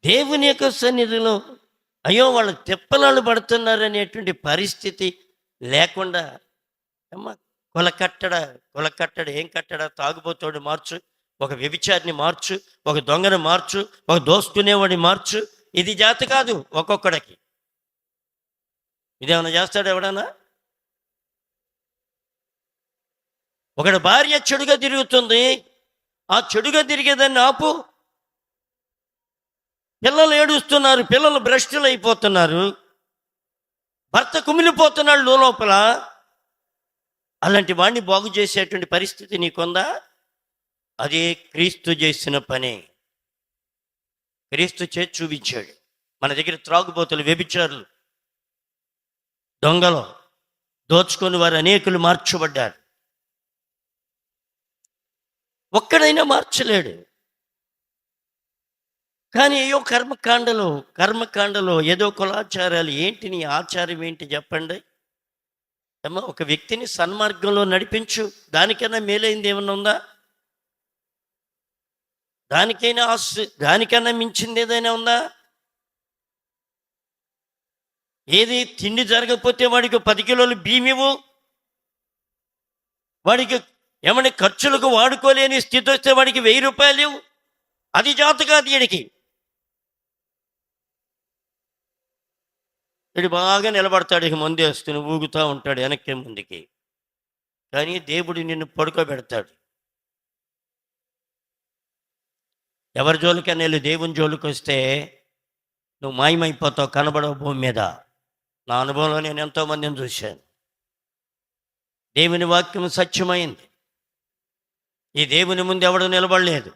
దేవుని యొక్క సన్నిధిలో అయ్యో వాళ్ళు తిప్పలాలు పడుతున్నారనేటువంటి పరిస్థితి లేకుండా అమ్మ కుల కట్టడ ఏం కట్టడ, తాగుబోతోడు మార్చు, ఒక వ్యభిచారిని మార్చు, ఒక దొంగను మార్చు, ఒక దోస్తునేవాడిని మార్చు. ఇది జాత కాదు ఒక్కొక్కడికి. ఇదేమన్నా చేస్తాడు ఎవడన్నా? ఒకటి భార్య చెడుగా తిరుగుతుంది, ఆ చెడుగా తిరిగేదాన్ని ఆపు. పిల్లలు ఏడుస్తున్నారు, పిల్లలు భ్రష్టులు అయిపోతున్నారు, భర్త కుమిలిపోతున్నాడు లోపల. అలాంటి వాడిని బాగు చేసేటువంటి పరిస్థితి నీకుందా? అదే క్రీస్తు చేసిన పనే. క్రీస్తు చేసి చూపించాడు. మన దగ్గర త్రాగుబోతులు, వ్యభిచారులు, దొంగలు, దోచుకొని వారు అనేకులు మార్చబడ్డారు. ఒక్కడైనా మార్చలేడు. కానీ అయ్యో కర్మకాండలో ఏదో కులాచారాలు. ఏంటి నీ ఆచారం ఏంటి చెప్పండి అమ్మ? ఒక వ్యక్తిని సన్మార్గంలో నడిపించు, దానికన్నా మేలైంది ఏమన్నా ఉందా? దానికన్నా మించింది ఏదైనా ఉందా? ఏది తిండి జరగకపోతే వాడికి 10 కిలోలు బియ్యం ఇవ్వు, వాడికి ఏమన్నా ఖర్చులకు వాడుకోలేని స్థితి వస్తే వాడికి 1000 రూపాయలు ఇవ్వు. అది జాత కాదు. వీడు బాగా నిలబడతాడు, ఇక ముందే వస్తుని ఊగుతూ ఉంటాడు వెనక్కి ముందుకి. కానీ దేవుడు నిన్ను పడుకోబెడతాడు. ఎవరి జోలికైనా వెళ్ళి దేవుని జోలికి వస్తే నువ్వు మాయమైపోతావు, కనబడవు భూమి మీద. నా అనుభవంలో నేను ఎంతోమందిని చూశాను. దేవుని వాక్యం సత్యమైంది. ఈ దేవుని ముందు ఎవడు నిలబడలేదు.